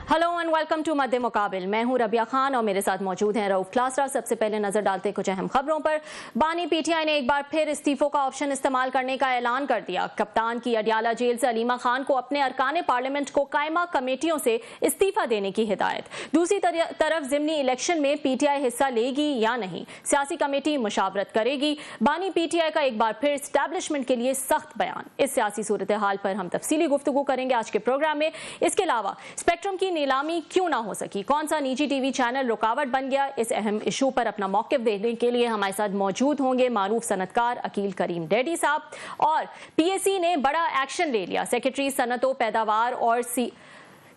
Hello and welcome to मध्य मुकाबिल। मैं हूं रबिया खान और मेरे साथ मौजूद हैं रऊफ क्लासरा। सबसे पहले नजर डालते कुछ अहम खबरों पर। बानी पीटीआई ने एक बार फिर इस्तीफों का ऑप्शन इस्तेमाल करने का ऐलान कर दिया। कप्तान की अडियाला जेल से अलीमा खान को अपने अरकान पार्लियामेंट को कायमा कमेटियों से इस्तीफा देने की हिदायत। दूसरी तरफ जिमनी इलेक्शन में पीटीआई हिस्सा लेगी या नहीं, सियासी कमेटी मुशावरत करेगी। बानी पीटीआई का एक बार फिर एस्टैब्लिशमेंट के लिए सख्त बयान। इस सियासी सूरत हाल पर हम तफसीली गुफ्तगू करेंगे आज के प्रोग्राम में। इसके अलावा स्पेक्ट्रम की नीलामी क्यों ना हो सकी, कौन सा निजी टीवी चैनल रुकावट बन गया, इस अहम इशू पर अपना मौक़िफ़ देने के लिए हमारे साथ मौजूद होंगे मारूफ सनतकार अकील करीम डैडी साहब। और पीएसी ने बड़ा एक्शन ले लिया। सेक्रेटरी सनतो पैदावार और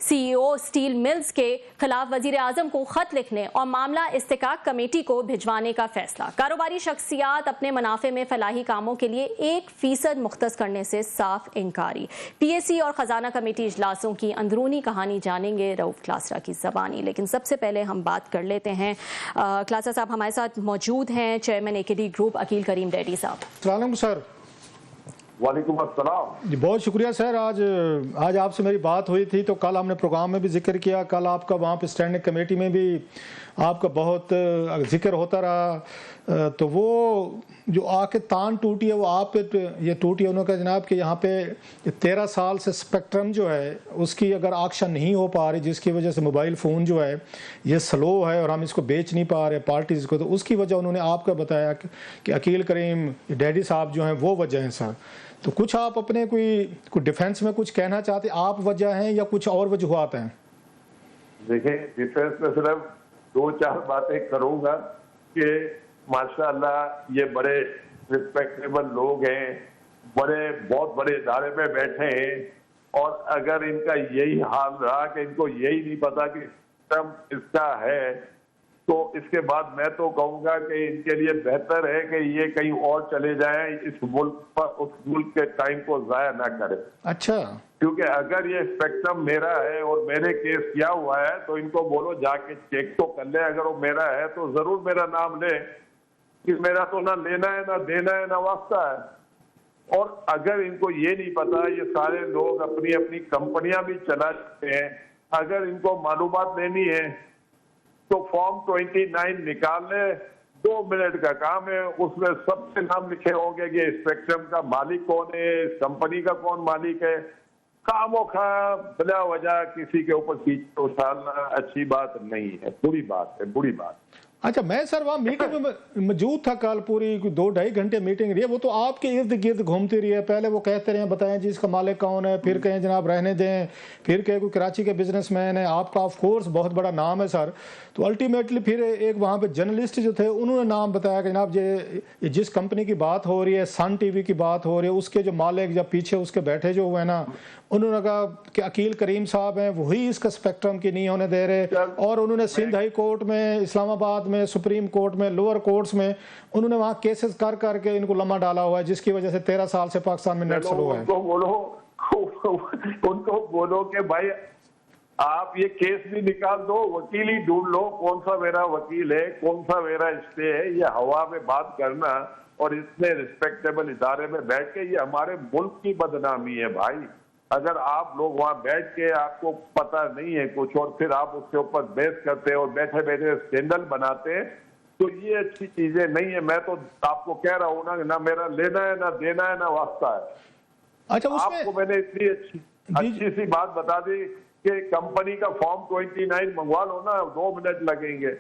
सीईओ स्टील मिल्स के खिलाफ वजीर आजम को खत लिखने और मामला इस्तिकाक कमेटी को भिजवाने का फैसला। कारोबारी शख्सियात अपने मुनाफे में फलाही कामों के लिए 1% मुख्तस करने से साफ इनकारी। पीएसी और खजाना कमेटी इजलासों की अंदरूनी कहानी जानेंगे रऊफ क्लासरा की ज़बानी। लेकिन सबसे पहले हम बात कर लेते हैं, क्लासरा साहब हमारे साथ मौजूद हैं, chairman AKD group Aqeel Karim Dhedhi साहब। सर वालेकुम अस्सलाम जी, बहुत शुक्रिया सर। आज आपसे मेरी बात हुई थी तो कल हमने प्रोग्राम में भी जिक्र किया, कल आपका वहाँ पे स्टैंडिंग कमेटी में भी आपका बहुत जिक्र होता रहा। तो वो जो आके तान टूटी है वो आप पे ये टूटी है। उन्होंने कहा जनाब कि यहाँ पे 13 साल से स्पेक्ट्रम जो है उसकी अगर ऑक्शन नहीं हो पा रही, जिसकी वजह से मोबाइल फ़ोन जो है ये स्लो है और हम इसको बेच नहीं पा रहे पार्टीज़ को, तो उसकी वजह उन्होंने आपका बताया कि अकील करीम डैडी साहब जो हैं वो वजह हैं सर। तो कुछ आप अपने कोई डिफेंस में कुछ कहना चाहते, आप वजह हैं या कुछ और वजूहात हैं? देखिए, डिफेंस में सिर्फ 2-4 बातें करूंगा कि माशाल्लाह ये बड़े रिस्पेक्टेबल लोग हैं, बहुत बड़े इदारे में बैठे हैं, और अगर इनका यही हाल रहा कि इनको यही नहीं पता कि सिस्टम इसका है, तो इसके बाद मैं तो कहूंगा कि इनके लिए बेहतर है कि ये कहीं और चले जाएं, इस मुल्क पर उस मुल्क के टाइम को जाया ना करें। अच्छा, क्योंकि अगर ये स्पेक्ट्रम मेरा है और मेरे केस किया हुआ है तो इनको बोलो जाके चेक तो कर ले। अगर वो मेरा है तो जरूर मेरा नाम ले कि मेरा तो ना लेना है ना देना है ना वास्ता है। और अगर इनको ये नहीं पता, ये सारे लोग अपनी अपनी कंपनियां भी चला सकते हैं, अगर इनको मालूमात लेनी है तो फॉर्म 29 निकाल ले, 2 मिनट का काम है। उसमें सबसे नाम लिखे होंगे कि स्पेक्ट्रम का मालिक कौन है, इस कंपनी का कौन मालिक है। खामो खा बिला वजह किसी के ऊपर चीज उछालना अच्छी बात नहीं है, बुरी बात है, बुरी बात। अच्छा, मैं सर वहाँ मीटिंग में मौजूद था कल, पूरी 2-2.5 घंटे मीटिंग रही है। वो तो आपके इर्द गिर्द घूमती रही है। पहले वो कहते रहे बताएं जी इसका मालिक कौन है, फिर कहें जनाब रहने दें, फिर कहें कोई कराची के बिजनेसमैन है। आपका ऑफ कोर्स बहुत बड़ा नाम है सर। तो अल्टीमेटली फिर एक वहाँ पे जर्नलिस्ट जो थे उन्होंने नाम बताया कि जनाब ये जिस कंपनी की बात हो रही है, सन टीवी की बात हो रही है, उसके जो मालिक या पीछे उसके बैठे जो हुए हैं ना, उन्होंने कहा कि अकील करीम साहब हैं, वही इसका स्पेक्ट्रम की नहीं होने दे रहे। और उन्होंने सिंध हाई कोर्ट में, इस्लामाबाद में, सुप्रीम कोर्ट में, लोअर कोर्ट्स में उन्होंने वहाँ केसेस कर करके इनको लम्बा डाला हुआ है, जिसकी वजह से 13 साल से पाकिस्तान में नेट स्लो है। उनको बोलो कि भाई आप ये केस भी निकाल दो, वकील ही ढूंढ लो, कौन सा मेरा वकील है, कौन सा मेरा स्टे है। ये हवा में बात करना और इतने रिस्पेक्टेबल इदारे में बैठ के, ये हमारे मुल्क की बदनामी है भाई। अगर आप लोग वहां बैठ के आपको पता नहीं है कुछ और फिर आप उसके ऊपर बहस करते हैं और बैठे बैठे स्कैंडल बनाते हैं, तो ये अच्छी चीजें नहीं है। मैं तो आपको कह रहा हूँ ना मेरा लेना है ना देना है ना वास्ता है। अच्छा, आपको मैंने इतनी अच्छी सी बात बता दी कि कंपनी का फॉर्म 29 मंगवा लो ना, 2 मिनट लगेंगे।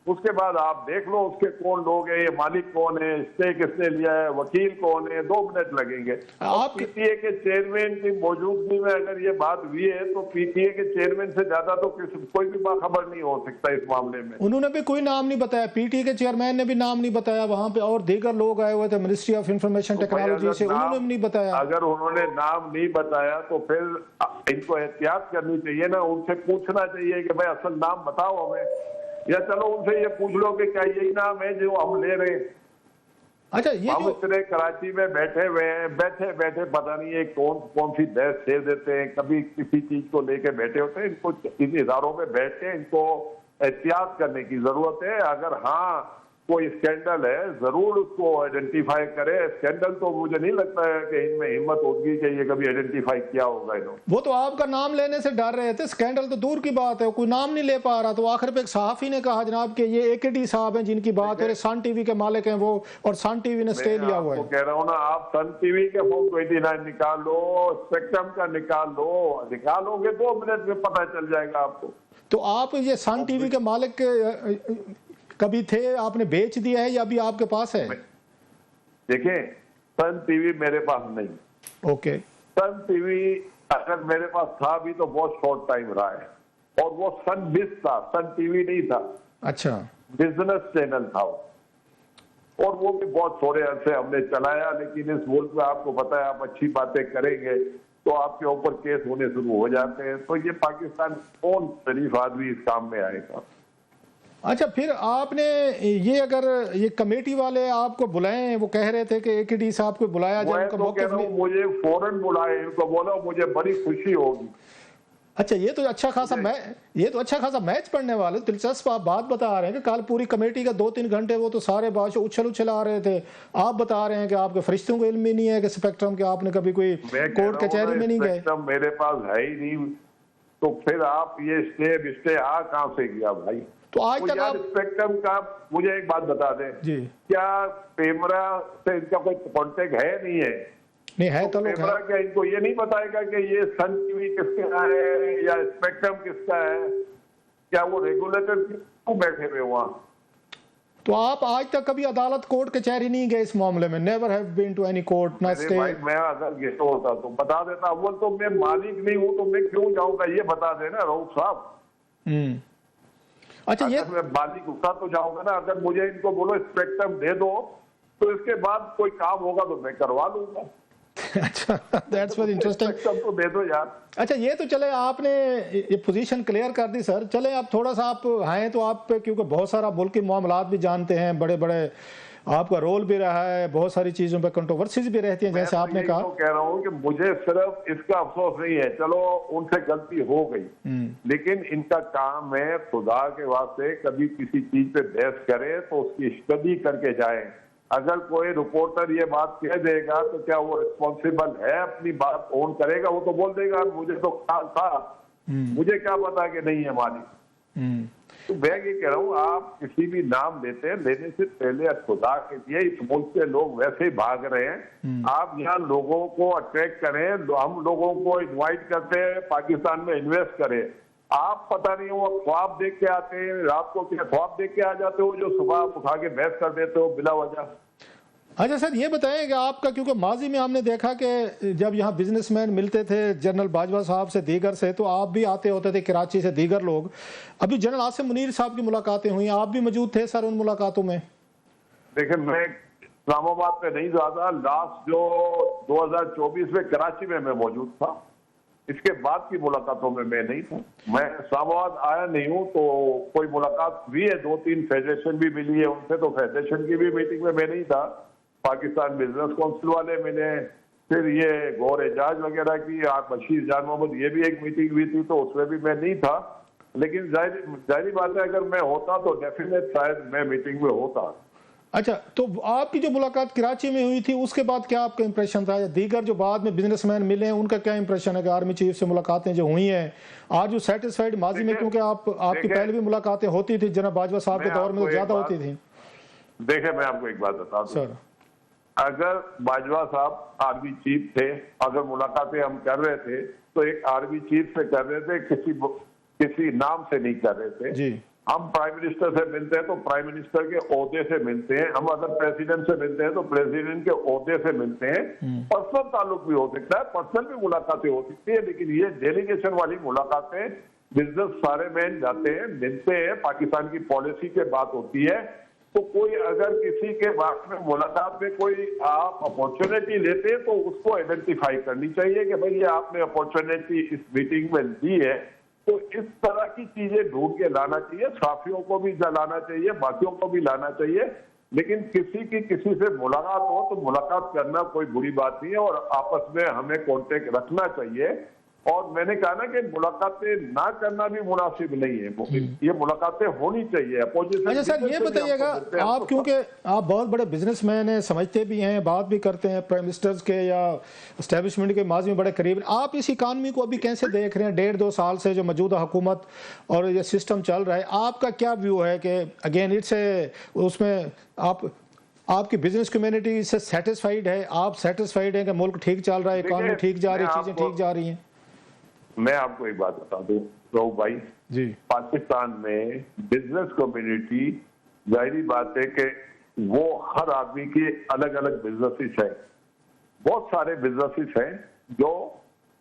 उसके बाद आप देख लो उसके कौन लोग हैं, ये मालिक कौन है, स्टे किसने लिया है, वकील कौन है, 2 मिनट लगेंगे। आप पीटीए के चेयरमैन की मौजूदगी में अगर ये बात हुई है तो पीटीए के चेयरमैन से ज्यादा तो कोई भी बाखबर नहीं हो सकता इस मामले में। उन्होंने भी कोई नाम नहीं बताया, पीटीए के चेयरमैन ने भी नाम नहीं बताया वहाँ पे, और दीगर लोग आए हुए थे मिनिस्ट्री ऑफ इंफॉर्मेशन टेक्नोलॉजी से, उन्होंने भी नहीं बताया। अगर उन्होंने नाम नहीं बताया तो फिर इनको एहतियात करनी चाहिए ना, उनसे पूछना चाहिए कि भाई असल नाम बताओ हमें, या चलो उनसे ये पूछ लो कि क्या यही नाम है जो हम ले रहे हैं। अच्छा, ये हम इतने कराची में बैठे हुए हैं, बैठे बैठे पता नहीं है कौन सी बहस छेड़ देते हैं, कभी किसी चीज को लेके बैठे होते हैं। इनको इन इदारों में बैठ के इनको एहतियात करने की जरूरत है। अगर हाँ कोई स्कैंडल है जरूर उसको आइडेंटिफाई करे। स्कैंडल तो मुझे नहीं लगता है कि इनमें हिम्मत होगी कि ये कभी आइडेंटिफाई किया होगा इन्होंने। वो तो आपका नाम लेने से डर रहे थे, स्कैंडल तो दूर की बात है, कोई नाम नहीं ले पा रहा। तो आखिर पे एक सहाफी ने कहा जनाब कि ये AKD साहब हैं जिनकी बात हो रही, सन टीवी के मालिक हैं वो, और सन टीवी ने स्टे लिया हुआ है। कह रहा हूँ ना, आप सन टीवी के फॉर्म 29 निकाल लो, स्पेक्ट्रम का निकालोगे 2 मिनट में पता चल जाएगा आपको। तो आप ये सन टीवी के मालिक कभी थे, आपने बेच दिया है या अभी आपके पास है? देखिए, सन टीवी मेरे पास नहीं। ओके। सन टीवी अगर मेरे पास था भी तो बहुत शॉर्ट टाइम रहा है, और वो सन 20 था, सन टीवी नहीं था। अच्छा। बिजनेस चैनल था वो, और वो भी बहुत थोड़े अरसे हमने चलाया। लेकिन इस मुल्क में आपको पता है, आप अच्छी बातें करेंगे तो आपके ऊपर केस होने शुरू हो जाते हैं। तो ये पाकिस्तान कौन शरीफ आदमी इस काम में आएगा? अच्छा, फिर आपने ये अगर ये कमेटी वाले आपको बुलाए, वो कह रहे थे कि AKD साहब को बुलाया जाए, उनका मौक़िफ़ नहीं। मुझे फौरन बुलाए, इनको बोला मुझे बड़ी खुशी होगी। अच्छा, ये तो अच्छा खासा मैच पढ़ने वाले, दिलचस्प आप बात बता रहे हैं कि कल पूरी कमेटी का 2-3 घंटे वो तो सारे बादशाह उछल आ रहे थे। आप बता रहे हैं कि आपके फरिश्तों को इल्म ही नहीं है कि स्पेक्ट्रम के आपने कभी कोई कोर्ट कचहरी में नहीं गए। स्पेक्ट्रम मेरे पास है ही नहीं, तो फिर आप ये स्टे कहाँ से किया भाई? तो आज तक आप स्पेक्ट्रम का मुझे एक बात बता दें जी, क्या पेमरा से इनका कोई कॉन्टेक्ट है? नहीं है। नहीं है तो पेमरा क्या इनको ये नहीं बताएगा कि ये सन टीवी किसका है या स्पेक्ट्रम किसका है? क्या वो रेगुलेटर क्यों बैठे हुए वहां? तो आप आज तक कभी अदालत कोर्ट कचहरी नहीं गए इस मामले में? Never have been to any court, ना स्टे। मैं अगर गेस्ट होता तो बता देता। अव्वल तो मैं मालिक नहीं हूं, तो मैं क्यों जाऊंगा? ये बता देना रऊफ साहब। अच्छा, ये मैं मालिक होता तो जाऊंगा ना। अगर मुझे इनको बोलो स्पेक्ट्रम दे दो, तो इसके बाद कोई काम होगा तो मैं करवा लूंगा। अच्छा, दैट्स वेरी इंटरेस्टिंग। स्पेक्ट्रम तो दे दो यार। अच्छा, ये तो चले, आपने ये पोजीशन क्लियर कर दी सर। चले आप थोड़ा सा आप हैं तो आप पे, क्योंकि बहुत सारा मुल्क के मामलात भी जानते हैं, बड़े बड़े आपका रोल भी रहा है, बहुत सारी चीजों पे कंट्रोवर्सीज भी रहती हैं, जैसे आपने कहा। तो कह रहा हूँ कि मुझे सिर्फ इसका अफसोस नहीं है, चलो उनसे गलती हो गई, लेकिन इनका काम है खुदा के वास्ते कभी किसी चीज पे बहस करे तो उसकी स्टडी करके जाए। अगर कोई रिपोर्टर ये बात कह देगा तो क्या वो रिस्पॉन्सिबल है? अपनी बात ऑन करेगा? वो तो बोल देगा मुझे तो ख्याल था, मुझे क्या पता कि नहीं है मालिक। तो मैं ये कह रहा हूँ, आप किसी भी नाम लेते हैं, लेने से पहले खुदा के लिए, इस मुल्क के लोग वैसे ही भाग रहे हैं, आप यहाँ लोगों को अट्रैक्ट करें। हम लोगों को इनवाइट करते हैं पाकिस्तान में इन्वेस्ट करें। आप पता नहीं वो ख्वाब देख के आते हैं, रात को क्या ख्वाब देख के आ जाते हो जो सुबह उठा के बहस कर देते हो बिला वजह। अच्छा सर, ये बताएं कि आपका, क्योंकि माजी में हमने देखा कि जब यहाँ बिजनेसमैन मिलते थे जनरल बाजवा साहब से, दीगर से, तो आप भी आते होते थे कराची से, दीगर लोग। अभी जनरल आसिम मुनीर साहब की मुलाकातें हुई, आप भी मौजूद थे सर उन मुलाकातों में? देखिए, मैं इस्लामाबाद पे नहीं जाता। लास्ट जो 2024 में कराची में मैं मौजूद था, इसके बाद की मुलाकातों में मैं नहीं था। मैं इस्लामाबाद आया नहीं हूँ, तो कोई मुलाकात भी है, 2-3 फेडरेशन भी मिली है उनसे, तो फेडरेशन की भी मीटिंग में मैं नहीं था। पाकिस्तान बिजनेस काउंसिल वाले मिले, फिर ये गौर एजाज वगैरह की, बशीर जान मोहम्मद, ये भी एक मीटिंग हुई थी, तो उसमें भी मैं नहीं था। लेकिन जाहिर बात है, अगर मैं होता तो डेफिनेट शायद मैं मीटिंग में होता। अच्छा, तो आपकी जो मुलाकात कराची में हुई थी उसके बाद क्या आपका इंप्रेशन था? या दीगर जो बाद में बिजनेसमैन मिले हैं उनका क्या इंप्रेशन है कि आर्मी चीफ से मुलाकातें जो हुई हैं आज, जो सेटिस्फाइड माजी में, क्योंकि आपकी पहले भी मुलाकातें होती थी जनाब बाजवा साहब के दौर में तो ज्यादा होती थी। देखिए, मैं आपको एक बात बता दूं सर, अगर बाजवा साहब आर्मी चीफ थे, अगर मुलाकातें हम कर रहे थे तो एक आर्मी चीफ से कर रहे थे, किसी नाम से नहीं कर रहे थे जी। हम प्राइम मिनिस्टर से मिलते हैं तो प्राइम मिनिस्टर के ओहदे से मिलते हैं, हम अगर प्रेसिडेंट से मिलते हैं तो प्रेसिडेंट के ओहदे से मिलते हैं। पर्सनल ताल्लुक भी हो सकता है, पर्सनल भी मुलाकातें हो सकती है, लेकिन ये डेलीगेशन वाली मुलाकातें, बिजनेस सारे मैन जाते हैं, मिलते हैं, पाकिस्तान की पॉलिसी के बात होती है। तो कोई अगर किसी के बारे में मुलाकात में कोई आप अपॉर्चुनिटी लेते हैं तो उसको आइडेंटिफाई करनी चाहिए कि भाई ये आपने अपॉर्चुनिटी इस मीटिंग में दी है। तो इस तरह की चीजें ढूंढ के लाना चाहिए, साफियों को भी लाना चाहिए, बाकियों को भी लाना चाहिए। लेकिन किसी से मुलाकात हो तो मुलाकात करना कोई बुरी बात नहीं है, और आपस में हमें कांटेक्ट रखना चाहिए। और मैंने कहा ना कि मुलाकातें ना करना भी मुनासिब नहीं है, ये मुलाकातें होनी चाहिए। अपोजिशन। अच्छा सर, ये बताइएगा, आप क्योंकि आप बहुत बड़े बिजनेसमैन हैं, समझते भी हैं, बात भी करते हैं प्राइम मिनिस्टर्स के या एस्टेब्लिशमेंट के माजी में बड़े करीब, आप इस इकानमी को अभी कैसे देख रहे हैं? 1.5-2 साल से जो मौजूदा हुकूमत और ये सिस्टम चल रहा है, आपका क्या व्यू है कि अगेन उसमें आपकी बिजनेस कम्युनिटी इससे सेटिस्फाइड है? आप सेटिस्फाइड हैं कि मुल्क ठीक चल रहा है, इकानमी ठीक जा रही है, चीजें ठीक जा रही हैं? मैं आपको एक बात बता दूं रऊफ भाई जी, पाकिस्तान में बिजनेस कम्युनिटी, जाहिर बात है कि वो हर आदमी की अलग अलग बिजनेसेस है। बहुत सारे बिजनेसेस हैं जो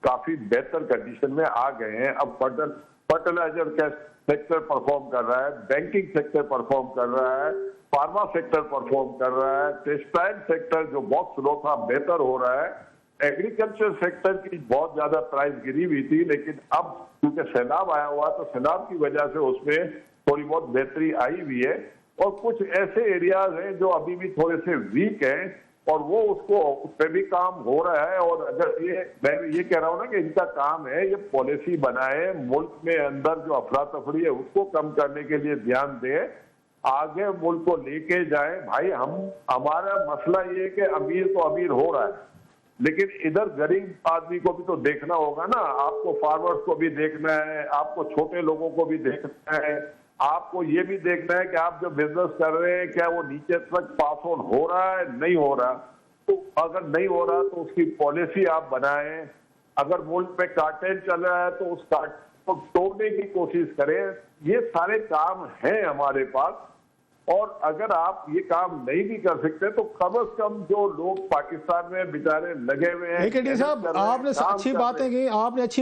काफी बेहतर कंडीशन में आ गए हैं। अब फर्टिलाइजर का सेक्टर परफॉर्म कर रहा है, बैंकिंग सेक्टर परफॉर्म कर रहा है, फार्मा सेक्टर परफॉर्म कर रहा है, टेक्सटाइल सेक्टर जो बहुत स्लो था बेहतर हो रहा है, एग्रीकल्चर सेक्टर की बहुत ज्यादा प्राइस गिरी हुई थी, लेकिन अब क्योंकि सैलाब आया हुआ तो सैलाब की वजह से उसमें थोड़ी बहुत बेहतरी आई हुई है। और कुछ ऐसे एरियाज हैं जो अभी भी थोड़े से वीक हैं और वो उस पे भी काम हो रहा है। और अगर मैं ये कह रहा हूँ ना कि इनका काम है ये पॉलिसी बनाए, मुल्क में अंदर जो अफरा तफरी है उसको कम करने के लिए ध्यान दे, आगे मुल्क को लेके जाए। भाई हमारा मसला ये है कि अमीर तो अमीर हो रहा है, लेकिन इधर गरीब आदमी को भी तो देखना होगा ना। आपको फार्मर्स को भी देखना है, आपको छोटे लोगों को भी देखना है, आपको ये भी देखना है कि आप जो बिजनेस कर रहे हैं क्या वो नीचे तक पास ऑन हो रहा है, नहीं हो रहा। तो अगर नहीं हो रहा तो उसकी पॉलिसी आप बनाएं। अगर मुल्क पे कार्टेल चल रहा है तो उस कार्टेल को तोड़ने की कोशिश करें। ये सारे काम हैं हमारे पास, और अगर आप ये काम नहीं भी कर सकते तो कम से कम जो लोग पाकिस्तान में बेचारे लगे हुए हैं। लेकिन साहब आपने अच्छी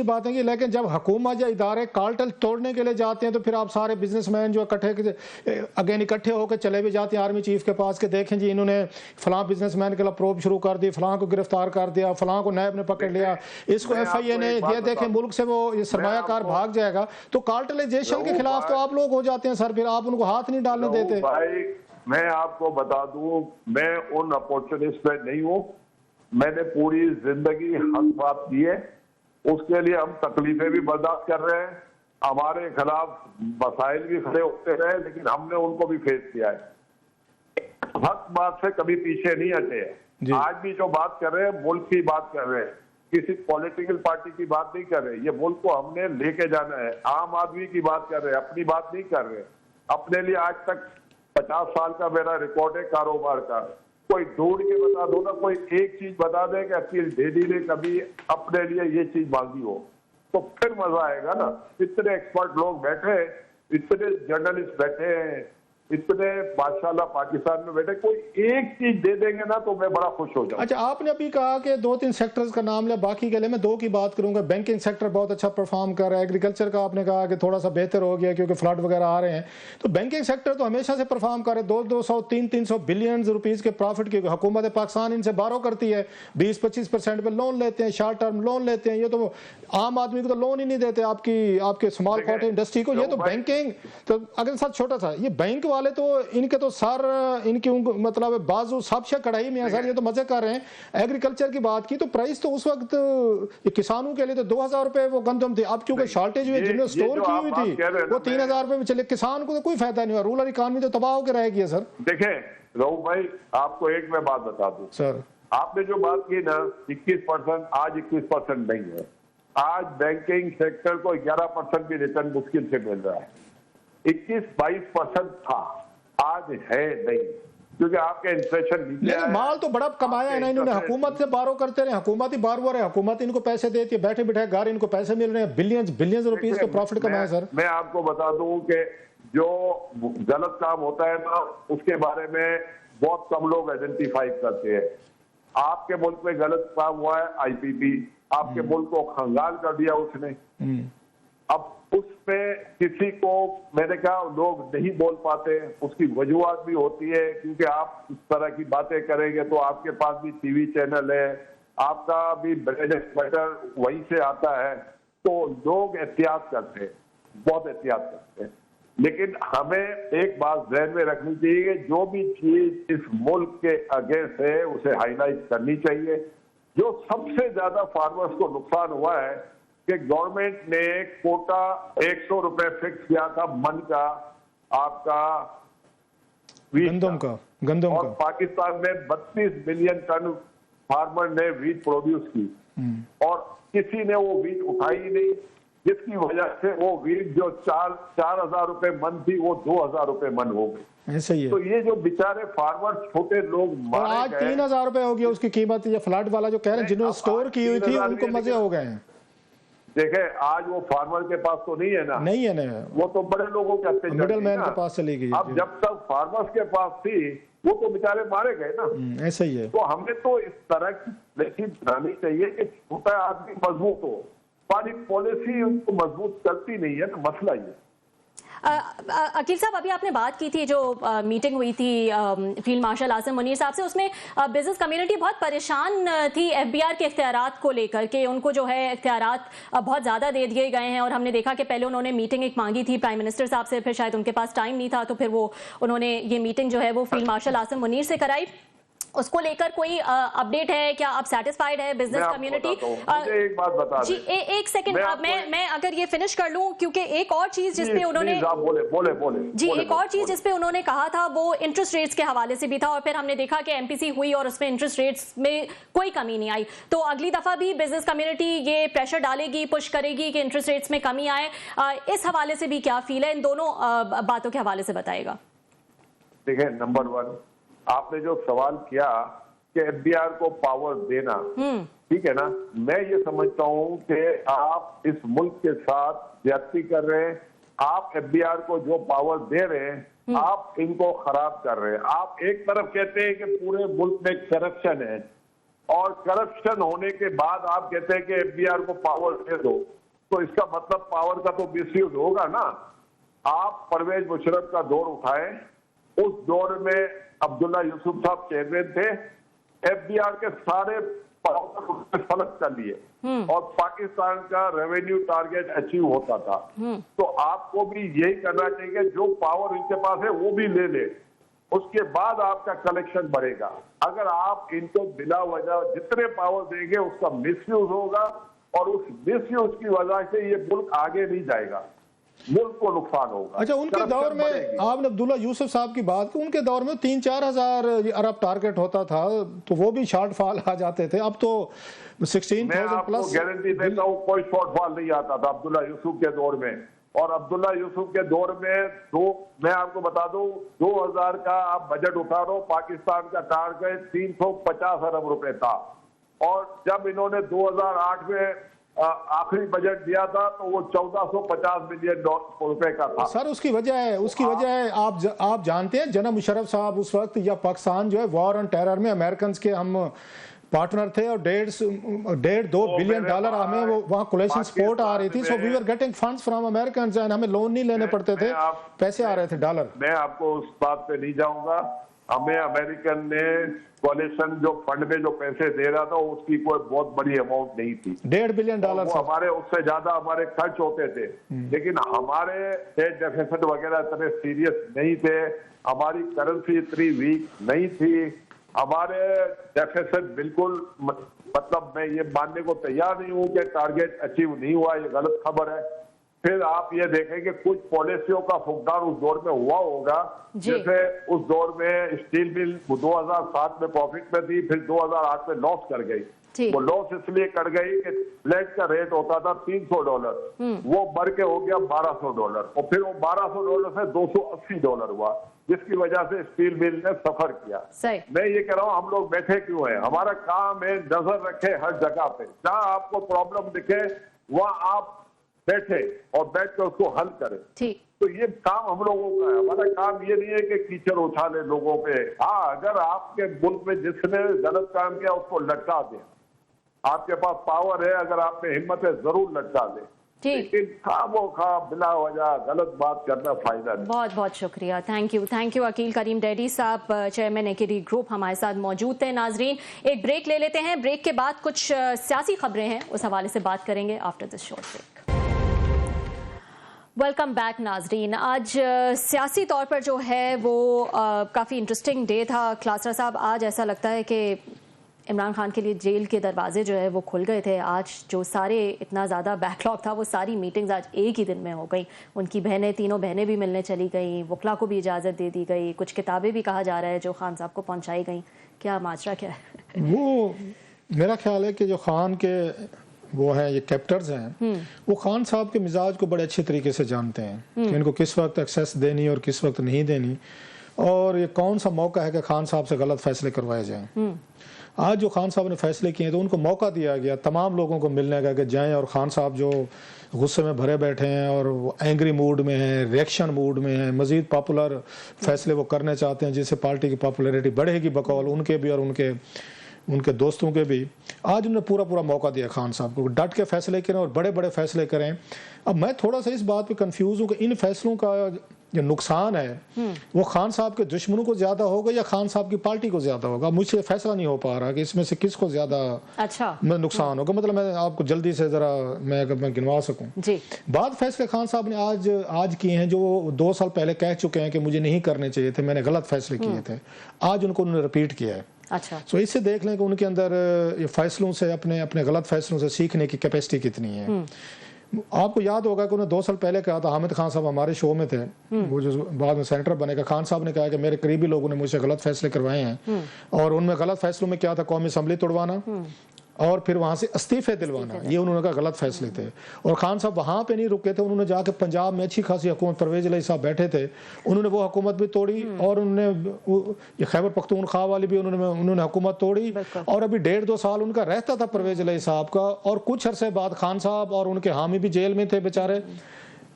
बातें की, लेकिन जब हुकूमत या इदारे कार्टेल तोड़ने के लिए जाते हैं तो फिर आप सारे बिजनेसमैन जो इकट्ठे होकर चले भी जाते हैं आर्मी चीफ के पास के, देखें जी इन्होंने फलां बिजनेसमैन के लिए प्रोब शुरू कर दी, फलां को गिरफ्तार कर दिया, फलां को नैब ने पकड़ लिया, इसको FIA ने, ये देखें मुल्क से वो सरमायाकार भाग जाएगा। तो कार्टेलाइजेशन के खिलाफ तो आप लोग हो जाते हैं सर, फिर आप उनको हाथ नहीं डालने देते। भाई मैं आपको बता दूं, मैं उन अपॉर्चुनिस्ट में नहीं हूं। मैंने पूरी जिंदगी हक बात की है, उसके लिए हम तकलीफें भी बर्दाश्त कर रहे हैं, हमारे खिलाफ मसाइल भी खड़े होते रहे, लेकिन हमने उनको भी फेस किया है। हक बात से कभी पीछे नहीं हटे हैं। आज भी जो बात कर रहे हैं मुल्क की बात कर रहे हैं, किसी पॉलिटिकल पार्टी की बात नहीं कर रहे। ये मुल्क को हमने लेके जाना है, आम आदमी की बात कर रहे हैं, अपनी बात नहीं कर रहे। अपने लिए आज तक 50 साल का मेरा रिकॉर्ड है कारोबार का। कोई ढूंढ के बता दो ना, कोई एक चीज बता दे कि अकील डेडी ने कभी अपने लिए ये चीज मांगी हो, तो फिर मजा आएगा ना। इतने एक्सपर्ट लोग बैठे, इतने जर्नलिस्ट बैठे हैं, इतने माशाल्लाह पाकिस्तान में बैठे, कोई एक चीज दे देंगे ना तो मैं बड़ा खुश हो जाऊंगा। अच्छा, आपने अभी कहा कि 2-3 सेक्टर्स का नाम लिया, बाकी के लिए मैं 2 की बात करूंगा। बैंकिंग सेक्टर बहुत अच्छा परफॉर्म कर रहा है, एग्रीकल्चर का आपने कहा कि थोड़ा सा बेहतर हो गया क्योंकि फ्लड वगैरह आ रहे हैं, तो बैंकिंग सेक्टर तो हमेशा से परफॉर्म कर रहे हैं। 200, 300 बिलियन रुपीज के प्रॉफिट की हुकूमत पाकिस्तान इनसे बारो करती है, 20-25% पे लोन लेते हैं, शॉर्ट टर्म लोन लेते हैं। ये तो आम आदमी को तो लोन ही नहीं देते, आपके स्मॉल कॉर्पोरेट इंडस्ट्री को। ये तो बैंकिंग, तो अगर साथ छोटा सा, ये बैंक वाले तो इनके तो सर, इनकी मतलब बाजू सब से कढ़ाई में सर, ये तो मजे कर रहे हैं। एग्रीकल्चर की बात की तो प्राइस तो उस वक्त किसानों के लिए तो 2000 रुपए वो गंदम थी, अब क्योंकि शॉर्टेज हुई, जिन्होंने स्टोर की हुई थी वो 3000 रुपए में चले, किसान को तो कोई फायदा नहीं हुआ, रूरल इकॉनमी तो तबाह होकर रहेगी सर। देखें रऊफ भाई, आपको एक मैं बात बता दूं सर, आपने जो बात की ना 21%, आज 21% नहीं है। आज बैंकिंग सेक्टर को 11% भी रिटर्न मुश्किल से मिल रहा है। 21-22% था, आज है नहीं, क्योंकि आपके इन्फ्लेशन नीचे है। माल तो बड़ा कमाया है ना इन्होंने, हुकूमत से बारो करते रहे, हुकूमत ही बार है, हुकूमत इनको पैसे देती है, बैठे बैठे घर इनको पैसे मिल रहे हैं, बिलियंस रुपीस के प्रॉफिट कमाए सर। मैं आपको बता दूं कि जो गलत काम होता है ना उसके बारे में बहुत कम लोग आइडेंटिफाई करते हैं। आपके मुल्क में गलत काम हुआ है, IPP आपके मुल्क को खंगाल कर दिया उसने। अब उसपे किसी को, मैंने कहा लोग नहीं बोल पाते, उसकी वजूहत भी होती है क्योंकि आप इस तरह की बातें करेंगे तो आपके पास भी TV चैनल है, आपका भी ब्रेड एंड बटर वहीं से आता है, तो लोग एहतियात करते हैं, बहुत एहतियात करते हैं। लेकिन हमें एक बात ध्यान में रखनी चाहिए, जो भी चीज इस मुल्क के अगेंस्ट है उसे हाईलाइट करनी चाहिए। जो सबसे ज्यादा फार्मर्स को नुकसान हुआ है कि गवर्नमेंट ने कोटा 100 रुपए फिक्स किया था मन का आपका wheat गंदम और का पाकिस्तान में 32 मिलियन टन फार्मर ने वीट प्रोड्यूस की और किसी ने वो वीट उठाई ही नहीं, जिसकी वजह से वो वीट जो 4,000 रुपए मन थी वो 2,000 रुपए मन हो गई। ऐसा ही है। तो ये जो बेचारे फार्मर छोटे लोग और आज 3,000 रुपए हो गया उसकी कीमत। ये फ्लड वाला जो कह रहे हैं जिन्होंने स्टोर की हुई थी उनको मजे हो गए हैं। देखे आज वो फार्मर के पास तो नहीं है ना, नहीं है ना, वो तो बड़े लोगों के हत्थे मिडल मैन के पास चली गई। अब जब तक फार्मर्स के पास थी वो तो बेचारे मारे गए ना। ऐसा ही है। तो हमें तो इस तरह की पॉलिसी बनानी चाहिए कि छोटा आदमी मजबूत हो। हमारी पॉलिसी उनको मजबूत करती नहीं है ना, मसला ये। अकील साहब, अभी आपने बात की थी जो मीटिंग हुई थी फील्ड मार्शल आसिम मुनीर साहब से, उसमें बिजनेस कम्युनिटी बहुत परेशान थी एफबीआर के इख्तियारात को लेकर के। उनको जो है इख्तियारात बहुत ज़्यादा दे दिए गए हैं और हमने देखा कि पहले उन्होंने मीटिंग एक मांगी थी प्राइम मिनिस्टर साहब से, फिर शायद उनके पास टाइम नहीं था तो फिर उन्होंने ये मीटिंग जो है वो फील्ड मार्शल आसिम मुनीर से कराई। उसको लेकर कोई अपडेट है क्या? आप सेटिस्फाइड है बिजनेस कम्युनिटी? एक बात बता जी एक सेकंड, मैं अगर ये फिनिश कर लूं, क्योंकि एक और चीज जिसपे उन्होंने एक और चीज जिसपे उन्होंने कहा था वो इंटरेस्ट रेट्स के हवाले से भी था और फिर हमने देखा कि एमपीसी हुई और उसमें इंटरेस्ट रेट्स में कोई कमी नहीं आई। तो अगली दफा भी बिजनेस कम्युनिटी ये प्रेशर डालेगी, पुश करेगी कि इंटरेस्ट रेट्स में कमी आए। इस हवाले से भी क्या फील है? इन दोनों बातों के हवाले से बताएगा। देखिए, नंबर 1 आपने जो सवाल किया कि एफबीआर को पावर देना, ठीक है ना, मैं ये समझता हूं कि आप इस मुल्क के साथ ज्यादती कर रहे हैं। आप एफबीआर को जो पावर दे रहे हैं आप इनको खराब कर रहे हैं। आप एक तरफ कहते हैं कि पूरे मुल्क में करप्शन है और करप्शन होने के बाद आप कहते हैं कि एफबीआर को पावर दे दो, तो इसका मतलब पावर का तो मिसयूज होगा ना। आप परवेज मुशर्रफ का दौर उठाएं, उस दौर में अब्दुल्ला यूसुफ साहब चेयरमैन थे, एफबीआर के सारे पावर फलक कर लिए और पाकिस्तान का रेवेन्यू टारगेट अचीव होता था। तो आपको भी यही करना चाहिए, जो पावर इनके पास है वो भी ले ले, उसके बाद आपका कलेक्शन बढ़ेगा। अगर आप इनको बिला वजह जितने पावर देंगे उसका मिसयूज होगा और उस मिसयूज की वजह से ये मुल्क आगे नहीं जाएगा, मुल्क को नुकसान होगा। अच्छा, उनके दौर में आपने अब्दुल्ला यूसुफ साहब की बात की, उनके दौर में 3-4 हजार अरब टारगेट होता था तो वो भी शॉर्टफॉल आ जाते थे। अब तो 16,000 प्लस। गारंटी देता हूँ कोई शॉर्टफॉल नहीं आता था अब्दुल्ला यूसुफ के दौर में। और अब्दुल्ला यूसुफ के दौर में मैं आपको बता दूं 2000 का आप बजट उठा रहे हो, पाकिस्तान का टारगेट 350 अरब रुपए था और जब इन्होंने 2008 में आखिरी बजट दिया था तो वो 1450 मिलियन रुपए का था। सर उसकी वजह है आप जानते हैं जनाब मुशर्रफ साहब उस वक्त या पाकिस्तान जो है वॉर ऑन टेरर में अमेरिकन के हम पार्टनर थे और $1.5-2 बिलियन हमें वो वहाँ कोलेशन सपोर्ट आ रही थी। So we were getting funds from American and हमें लोन नहीं लेने पड़ते थे, पैसे आ रहे थे डॉलर। मैं आपको उस बात पे नहीं जाऊंगा। हमें अमेरिकन ने कोलेशन जो फंड में जो पैसे दे रहा था उसकी कोई बहुत बड़ी अमाउंट नहीं थी, $1.5 बिलियन। हमारे उससे ज्यादा हमारे खर्च होते थे, लेकिन हमारे स्टेट डेफिसिट वगैरह इतने सीरियस नहीं थे, हमारी करेंसी इतनी वीक नहीं थी, हमारे डेफिसिट बिल्कुल मतलब मैं ये मानने को तैयार नहीं हूं कि टारगेट अचीव नहीं हुआ, ये गलत खबर है। फिर आप ये देखें कि कुछ पॉलिसियों का फुकदान उस दौर में हुआ होगा, जैसे उस दौर में स्टील मिल 2007 में प्रॉफिट में थी, फिर 2008 में लॉस कर गई। वो लॉस इसलिए कर गई कि फ्लैट का रेट होता था $300, वो बढ़ के हो गया $1200 और फिर वो $1200 से $280 हुआ, जिसकी वजह से स्टील मिल ने सफर किया। मैं ये कह रहा हूँ हम लोग बैठे क्यों हैं? हमारा काम है नजर रखे हर जगह पे, जहाँ आपको प्रॉब्लम दिखे वहाँ आप बैठे और बैठ कर उसको हल करें। तो ये काम हम लोगों का है। हमारा काम ये नहीं है कि कीचड़ उछाले लोगों पे। हाँ, अगर आपके मुल्क में जिसने गलत काम किया उसको लटका दें, आपके पास पावर है, अगर आप में हिम्मत है जरूर लटका दें, लेकिन खामोखा बिला वजह गलत बात करना फायदा नहीं। बहुत बहुत शुक्रिया, थैंक यू अकील करीम डैडी साहब, चेयरमैन एकेडी ग्रुप हमारे साथ मौजूद थे। नाजरीन, एक ब्रेक ले लेते हैं, ब्रेक के बाद कुछ सियासी खबरें हैं उस हवाले से बात करेंगे after this short break. Welcome back नाजरीन। आज सियासी तौर पर जो है वो काफ़ी इंटरेस्टिंग डे था। क्लासरा साहब, आज ऐसा लगता है कि इमरान खान के लिए जेल के दरवाजे जो है वो खुल गए थे। आज जो सारे इतना ज़्यादा बैकलॉग था वो सारी मीटिंग्स आज एक ही दिन में हो गई। उनकी बहनें, तीनों बहनें भी मिलने चली गई, वकला को भी इजाज़त दे दी गई, कुछ किताबें भी कहा जा रहा है जो खान साहब को पहुंचाई गई। क्या माजरा क्या है? वो मेरा ख्याल है कि जो खान के वो हैं, ये कैप्टर्स हैं, वो खान साहब के मिजाज को बड़े अच्छे तरीके से जानते हैं कि इनको किस वक्त एक्सेस देनी और किस वक्त नहीं देनी, और ये कौन सा मौका है कि खान साहब से गलत फैसले करवाए जाएं। आज जो खान साहब ने फैसले किए तो उनको मौका दिया गया तमाम लोगों को मिलने का कि जाएं, और खान साहब जो गुस्से में भरे बैठे हैं और वो एंग्री मूड में हैं, रिएक्शन मूड में हैं, मजीद पॉपुलर फैसले वो करने चाहते हैं जिससे पार्टी की पॉपुलैरिटी बढ़ेगी बकौल उनके भी और उनके दोस्तों के भी। आज उन्होंने पूरा मौका दिया खान साहब को, डट के फैसले करें और बड़े बड़े फैसले करें। अब मैं थोड़ा सा इस बात पे कंफ्यूज हूँ कि इन फैसलों का जो नुकसान है वो खान साहब के दुश्मनों को ज्यादा होगा या खान साहब की पार्टी को ज्यादा होगा। मुझे फैसला नहीं हो पा रहा कि इसमें से किसको ज्यादा नुकसान होगा। मतलब मैं आपको जल्दी से जरा मैं गिनवा सकूं जी। बाद फैसले खान साहब ने आज किए हैं जो 2 साल पहले कह चुके हैं कि मुझे नहीं करने चाहिए थे, मैंने गलत फैसले किए थे, आज उन्होंने रिपीट किया है। अच्छा, तो इससे देख लें कि उनके अंदर ये फैसलों से अपने गलत फैसलों से सीखने की कैपेसिटी कितनी है। आपको याद होगा कि उन्होंने 2 साल पहले कहा था, हामिद खान साहब हमारे शो में थे, वो जो बाद में सेनेटर बनेगा, खान साहब ने कहा कि मेरे करीबी लोगों ने मुझसे गलत फैसले करवाए हैं, और उनमें गलत फैसलों में क्या था, कौमी असम्बली तोड़वाना और फिर वहां से इस्तीफे दिलवाना, ये उन्होंने कहा गलत फैसले थे। और खान साहब वहां पे नहीं रुके थे, उन्होंने जाके पंजाब में अच्छी खासी हुकूमत, परवेज इलाही साहब बैठे थे, उन्होंने वो हुकूमत भी तोड़ी, और उन्होंने खैबर पख्तूनख्वा वाली भी उन्होंने हुकूमत तोड़ी, और अभी 1.5-2 साल उनका रहता था परवेज इलाही साहब का, और कुछ अरसे बाद खान साहब और उनके हामी भी जेल में थे बेचारे।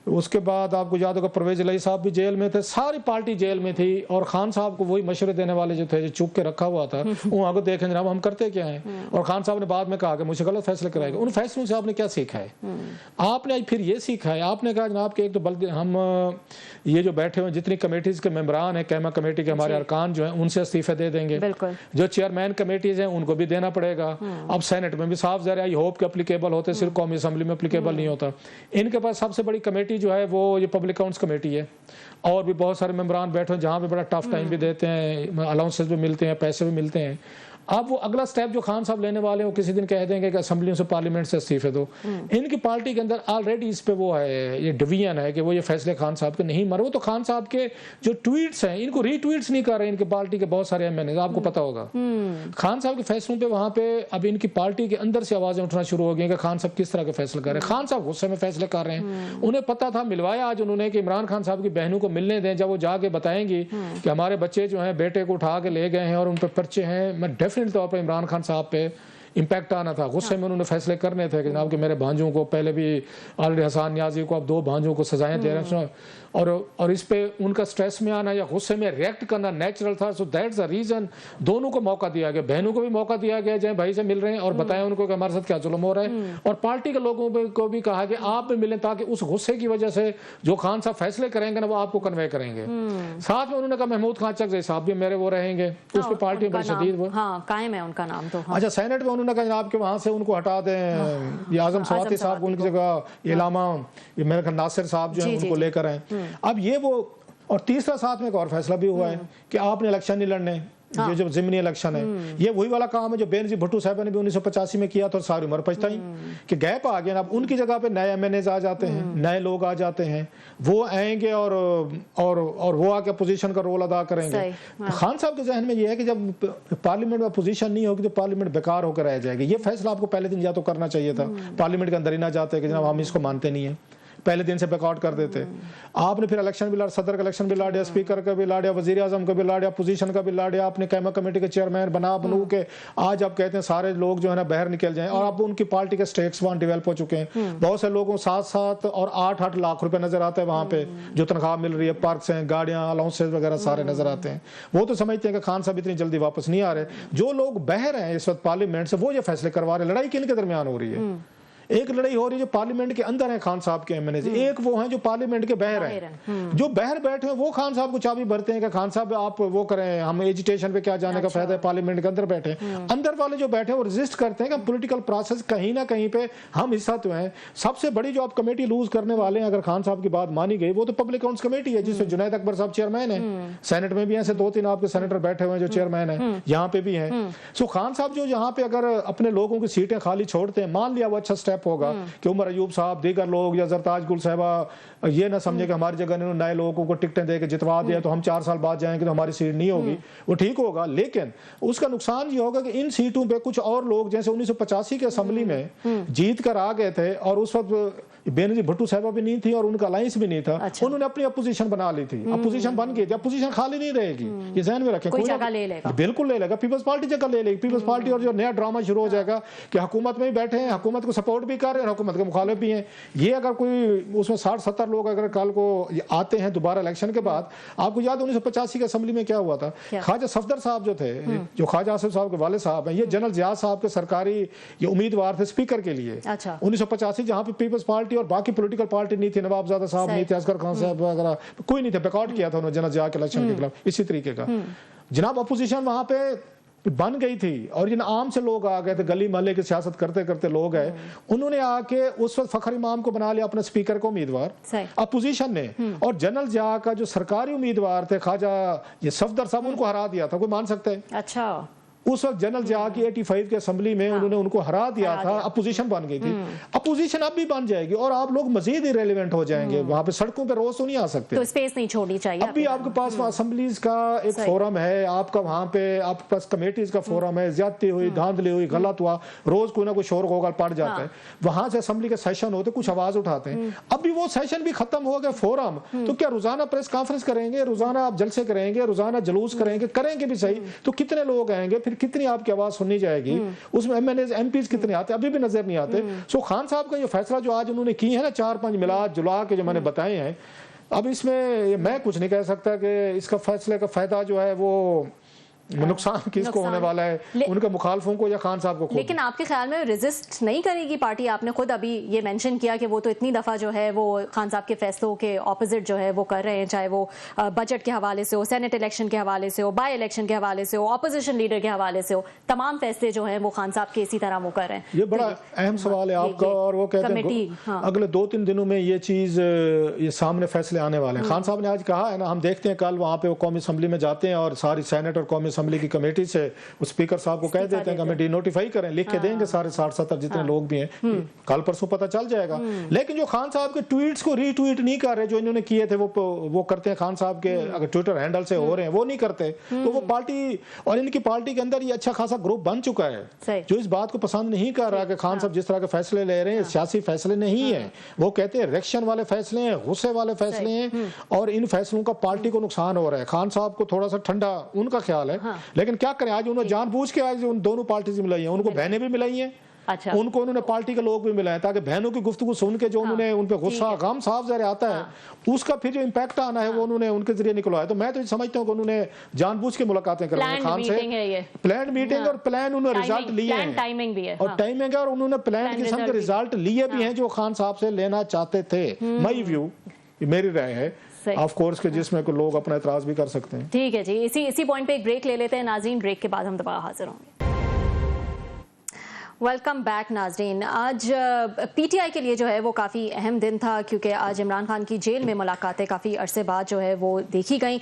उसके बाद आपको याद होगा परवेज इलाही साहब भी जेल में थे, सारी पार्टी जेल में थी, और खान साहब को वही मशवरे देने वाले जो थे, जो चुप के रखा हुआ था, वो आगे देखें जनाब हम करते क्या हैं। और खान साहब ने बाद में कहा कि मुझे गलत फैसले कराएगा। उन फैसलों से आपने क्या सीखा है? आपने फिर ये सीखा है, आपने कहा जनाब कि एक तो हम ये जो बैठे हुए जितनी कमेटीज के मेंबरान हैं, कैमा कमेटी के हमारे अरकान जो हैं, उनसे इस्तीफे दे देंगे, जो चेयरमैन कमेटीज हैं उनको भी देना पड़ेगा। अब सेनेट में भी साफ ज़रा आई होप के अप्लीकेबल होते, सिर्फ कौमी असम्बली में अप्लीकेबल नहीं होता। इनके पास सबसे बड़ी कमेटी जो है वो ये पब्लिक अकाउंट्स कमेटी है, और भी बहुत सारे मेंबरान बैठे हैं जहाँ पे बड़ा टफ टाइम भी देते हैं, अलाउंसेस भी मिलते हैं, पैसे भी मिलते हैं। अब वो अगला स्टेप जो खान साहब लेने वाले हैं, वो किसी दिन कह देंगे कि असेंबलियों से, पार्लियामेंट से इस्तीफे दो। इनकी पार्टी के अंदर ऑलरेडी इस पे वो है, ये डिवीजन है कि वो ये फैसले खान साहब के नहीं मारे। वो तो खान साहब के जो ट्वीट्स हैं, इनको रीट्वीट्स नहीं कर रहे इनकी पार्टी के बहुत सारे एमएनए, आपको पता होगा। खान साहब के फैसलों पे वहां पे अब इनकी पार्टी के अंदर से आवाजें उठना शुरू हो गई कि खान साहब किस तरह के फैसले कर रहे हैं। खान साहब गुस्से में फैसले कर रहे हैं। उन्हें पता था, मिलवाया आज उन्होंने कि इमरान खान साहब की बहनों को मिलने दें, जब वो जाके बताएंगी कि हमारे बच्चे जो है बेटे को उठा के ले गए हैं और उन पर पर्चे हैं, मैं डेफिनेट तौर पर इमरान खान साहब पे इम्पैक्ट आना था। गुस्से में उन्होंने फैसले करने थे कि जनाब कि मेरे भांजों को, पहले भी ऑलरेडी हसन न्याजी को, अब 2 भांजों को सजाएं दे रहे हैं, और इस पे उनका स्ट्रेस में आना या गुस्से में रिएक्ट करना नेचुरल था। सो दैट्स द रीजन दोनों को मौका दिया गया, बहनों को भी मौका दिया गया, जय भाई से मिल रहे हैं और बताएं उनको कि हमारे साथ क्या जुल्म हो रहा है, और पार्टी के लोगों को भी कहा कि आप भी मिलें, ताकि उस गुस्से की वजह से जो खान साहब फैसले करेंगे ना वो आपको कन्वे करेंगे। साथ में उन्होंने कहा महमूद खान चकज़ई साहब भी मेरे वो रहेंगे, उस पर पार्टी बड़ी शदीद वो कायम है उनका नाम। तो अच्छा, सेनेट में उन्होंने कहा जनाब कि वहां से उनको हटा दें, ये आजम सवाती साहब को उनकी जगह इलामा, ये मेरे ख्याल नासिर साहब जो है उनको लेकर आए। अब ये वो, और तीसरा साथ में एक और फैसला भी हुआ है कि आपने इलेक्शन नहीं लड़ने, ये जो जिमनी इलेक्शन है, ये वही वाला काम है जो बेनजीर भुट्टो साहब ने भी 1985 में किया था, सारी उम्र पछताई कि गैप आ गया। अब उनकी जगह पे नए एमएनए आ जाते हैं, नए लोग आ जाते हैं, वो आएंगे और वो आके अपोजिशन का रोल अदा करेंगे। खान साहब के जहन में ये है कि जब पार्लियामेंट में अपोजिशन नहीं होगी तो पार्लियामेंट बेकार होकर रह जाएगी। ये फैसला आपको पहले दिन या तो करना चाहिए था, पार्लियामेंट के अंदर ही ना जाते कि जनाब हम इसको मानते नहीं है, पहले दिन से बैकआउट कर देते। आपने फिर इलेक्शन भी लड़ा, सदर का इलेक्शन भी लड़ा, स्पीकर का भी लड़ा, वजीर आजम का भी लड़ा, अपोजिशन का भी लड़ा, आपने कैमा कमेटी के चेयरमैन बनू के आज आप कहते हैं सारे लोग जो है ना बाहर निकल जाएं, और अब उनकी पार्टी के स्टेट्स वहां डेवलप हो चुके हैं। बहुत से लोगों 7-7 और 8-8 लाख रुपए नजर आते हैं वहां पे, जो तनख्वाह मिल रही है, पार्क्स हैं, गाड़ियां, अलाउंसेस वगैरह सारे नजर आते हैं। वो तो समझते हैं कि खान साहब इतनी जल्दी वापस नहीं आ रहे। जो लोग बहर हैं इस वक्त पार्लियामेंट से, वो ये फैसले करवा रहे, लड़ाई किन के दरमियान हो रही है? एक लड़ाई हो रही है जो पार्लियामेंट के अंदर है खान साहब के एमएनए, एक वो हैं जो पार्लियामेंट के बाहर हैं। जो बाहर बैठे हैं वो खान साहब को चाबी भरते हैं कि खान साहब आप वो करें, हम एजिटेशन पे क्या जाने का फायदा है, पार्लियामेंट के अंदर बैठे। अंदर वाले जो बैठे हैं वो रेजिस्ट करते हैं कि पॉलिटिकल प्रोसेस कहीं ना कहीं पे हम हिस्सा तो हैं। सबसे बड़ी जो आप कमेटी लूज करने वाले हैं अगर खान साहब की बात मानी गई वो तो पब्लिक अकाउंट्स कमेटी है जिसमें जुनैद अकबर साहब चेयरमैन है। सेनेट में भी ऐसे 2-3 आपके सेनेटर बैठे हुए हैं जो चेयरमैन है, यहाँ पे भी हैं। सो खान साहब जो यहाँ पे अगर अपने लोगों की सीटें खाली छोड़ते हैं, मान लिया वो अच्छा स्टेप होगा कि उमर अयूब साहब, दीगर लोग या जरताज गुल साहबा ये ना समझे कि हमारी जगह इन्होंने नए लोगों को टिकटें दे के जितवा दिया तो हम 4 साल बाद जाएंगे तो हमारी सीट नहीं होगी, वो ठीक होगा। लेकिन उसका नुकसान ये होगा कि इन सीटों पे कुछ और लोग जैसे 1985 के असेंबली में जीत कर आ गए थे और उस वक्त बेनजीर भुट्टो साहबा भी नहीं थी और उनका अलायंस भी नहीं था। अच्छा। उन्होंने अपनी अपोजिशन बना ली थी, अपोजिशन बन गई थी। अपोजिशन खाली नहीं रहेगी, ये ध्यान में रखें। कोई जगह ले लेगा, बिल्कुल ले लेगा, पीपल्स पार्टी जगह ले लेगी। पीपल्स पार्टी और जो नया ड्रामा शुरू हो जाएगा कि हुकूमत में ही बैठे हैं, हुकूमत को सपोर्ट भी कर रहे हैं, हुकूमत के मुखालिफ भी हैं। ये अगर कोई उसमें 60-70 लोग अगर कल को आते हैं दोबारा इलेक्शन के बाद, आपको याद 1985 के असेंबली में क्या हुआ था? ख्वाजा सफदर साहब जो थे, जो ख्वाजा आसिफ साहब के वाले साहब हैं, ये जनरल जियाद साहब के सरकारी ये उम्मीदवार थे स्पीकर के लिए। 1985 जहां पे पीपल्स पार्टी और बाकी पॉलिटिकल पार्टी नहीं थी, नवाबजादा साहब नहीं थे, असगर खान साहब वगैरह कोई नहीं थे, बैकआउट किया था उन्होंने जनरल जिया के इलेक्शन के खिलाफ। इसी तरीके का जनाब अपोजिशन वहां पे बन गई थी और जिन आम से लोग आ गए थे, गली मोहल्ले की सियासत करते करते लोग हैं, उन्होंने आके उस वक्त फखर इमाम को बना लिया अपने स्पीकर को उम्मीदवार अपोजिशन ने, और जनरल जिया का जो सरकारी उम्मीदवार थे ख्वाजा ये सफदर साहब, उनको हरा दिया था। कोई मान सकते हैं? अच्छा, उस वक्त जनरल जिया की 85 के असेंबली में उन्होंने उनको हरा दिया था, अपोजिशन बन गई थी। अपोजिशन अब भी बन जाएगी और आप लोग मजीद इरेलेवेंट हो जाएंगे, वहां पे सड़कों पे रोज तो नहीं आ सकते, तो स्पेस नहीं छोड़नी चाहिए। अब भी आपके पास असेंबलीज का एक फोरम है, आपका वहां पे आपके पास कमेटीज का फोरम है, ज्यादती हुई, धांधली हुई, गलत हुआ, रोज कोई ना कोई शोर गोगल पड़ जाता है, वहां से असेंबली के सेशन होते, कुछ आवाज उठाते हैं। अभी वो सेशन भी खत्म हो गया, फोरम, तो क्या रोजाना प्रेस कॉन्फ्रेंस करेंगे, रोजाना आप जलसे करेंगे, रोजाना जुलूस करेंगे भी सही, तो कितने लोग आएंगे, फिर कितनी आपकी आवाज सुननी जाएगी? उसमें एमएनए एमपीज कितने आते, अभी भी नजर नहीं आते। सो खान साहब का ये फैसला जो आज उन्होंने की है ना, 4-5 मिला जुला के जो मैंने बताए हैं, अब इसमें मैं कुछ नहीं कह सकता कि इसका फैसले का फायदा जो है वो नुकसान किसको होने वाला है, उनके मुखालफों को या खान साहब को? लेकिन आपके ख्याल में रेजिस्ट नहीं करेगी पार्टी? आपने खुद अभी ये मेंशन किया कि वो तो इतनी दफा जो है वो खान साहब के फैसलों के ऑपोजिट जो है वो कर रहे हैं, चाहे वो बजट के हवाले से हो, सेनेट इलेक्शन के हवाले से हो, बाय इलेक्शन के हवाले से हो, ऑपोजिशन लीडर के हवाले से हो, तमाम फैसले जो है वो खान साहब के इसी तरह वो कर रहे हैं। ये बड़ा अहम सवाल है आपका, और वो कहते हैं अगले 2-3 दिनों में ये चीज ये सामने फैसले आने वाले हैं। खान साहब ने आज कहा है ना, हम देखते हैं कल वहां पे वो कौमी असेंबली में जाते हैं और सारी सेनेट और कौमी असेंबली की कमेटी से वो स्पीकर साहब को कह देते हैं कि हमें डिनोटिफाई करें, लिख के देंगे सारे 60-70 जितने लोग भी हैं, कल परसों पता चल जाएगा। लेकिन जो खान साहब के ट्वीट्स को रीट्वीट नहीं कर रहे, जो इन्होंने किए थे वो करते हैं खान साहब के अगर ट्विटर हैंडल से हो रहे हैं, वो नहीं करते, तो वो पार्टी और इनकी पार्टी के अंदर ये अच्छा खासा ग्रुप बन चुका है जो इस बात को पसंद नहीं कर रहा कि खान साहब जिस तरह के फैसले ले रहे हैं सियासी फैसले नहीं है, वो कहते हैं रिएक्शन वाले फैसले हैं, गुस्से वाले फैसले हैं, और इन फैसलों का पार्टी को नुकसान हो रहा है। खान साहब को थोड़ा सा ठंडा उनका ख्याल है, लेकिन क्या करें, आज उन्होंने जानबूझ के आज उन दोनों पार्टी से मिलाई है, उनको बहनें भी मिलाई हैं, अच्छा, उनको उन्होंने पार्टी के लोग भी मिलाए ताकि बहनों की गुफ्तगू सुन के जो उन्होंने उन पे गुस्सा गम साफ ज़ाहिर आता है, उसका फिर जो इम्पैक्ट आना है वो उन्होंने उनके जरिए निकलवाया। तो मैं तो समझता हूँ कि उन्होंने जानबूझ के मुलाकातें कर रहे हैं खान से, प्लान मीटिंग और प्लान उन्होंने रिजल्ट लिए हैं, टाइमिंग भी है और टाइमिंग है, और उन्होंने प्लान किस्म के रिजल्ट लिए भी हैं जो खान साहब से लेना चाहते थे। माई व्यू, मेरी राय है, ऑफ कोर्स के जिसमें को लोग अपना एतराज भी कर सकते हैं। ठीक है जी, इसी पॉइंट पे एक ब्रेक ले लेते हैं नाज़रीन, ब्रेक के बाद हम दोबारा हाजिर होंगे। वेलकम बैक नाज़रीन। आज पीटीआई के लिए जो है वो काफ़ी अहम दिन था क्योंकि आज इमरान खान की जेल में मुलाकातें काफ़ी अरसे बाद जो है वो देखी गई।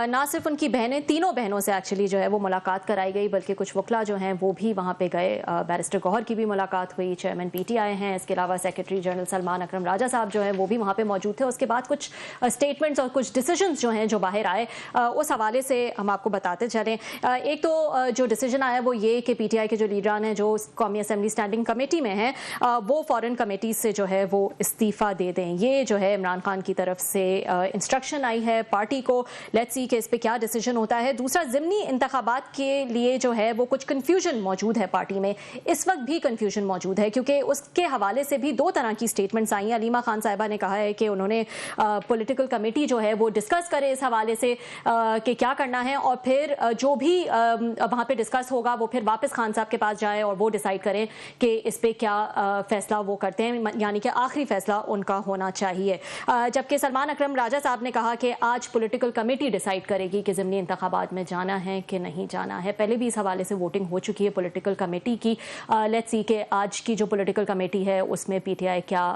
ना सिर्फ उनकी बहनें, तीनों बहनों से एक्चुअली जो है वो मुलाकात कराई गई, बल्कि कुछ वकला जो हैं वो भी वहाँ पे गए। बैरिस्टर गौहर की भी मुलाकात हुई, चेयरमैन पीटीआई हैं, इसके अलावा सेक्रेटरी जनरल सलमान अकरम राजा साहब जो हैं वो भी वहाँ पर मौजूद थे। उसके बाद कुछ स्टेटमेंट्स और कुछ डिसीजंस जो हैं जो बाहर आए, उस हवाले से हम आपको बताते चलें। एक तो जो डिसीजन आया वो ये कि पीटीआई के जो लीडरान हैं जो कौमी असेंबली स्टैंडिंग कमेटी में है, वो फॉरेन कमेटीज से जो है वो इस्तीफा दे दें। ये जो है इमरान खान की तरफ से इंस्ट्रक्शन आई है पार्टी को। लेट्स सी कि इस पे क्या डिसीजन होता है। दूसरा, ज़िमनी इंतखाबात के लिए जो है वो कुछ कन्फ्यूजन मौजूद है पार्टी में, इस वक्त भी कन्फ्यूजन मौजूद है क्योंकि उसके हवाले से भी दो तरह की स्टेटमेंट्स आई हैं। अलीमा खान साहिबा ने कहा है कि उन्होंने पॉलिटिकल कमेटी जो है वो डिस्कस करे इस हवाले से कि क्या करना है, और फिर जो भी वहाँ पे डिस्कस होगा वो फिर वापस खान साहब के पास जाए और वो डिसाइड करें कि इस पे क्या फैसला वो करते हैं, यानी कि आखिरी फैसला उनका होना चाहिए। जबकि सलमान अकरम राजा साहब ने कहा कि आज पॉलिटिकल कमेटी डिसाइड करेगी कि ज़िमनी इंतखाबात में जाना है कि नहीं जाना है। पहले भी इस हवाले से वोटिंग हो चुकी है पॉलिटिकल कमेटी की। लेट्स सी कि आज की जो पॉलिटिकल कमेटी है उसमें पीटीआई क्या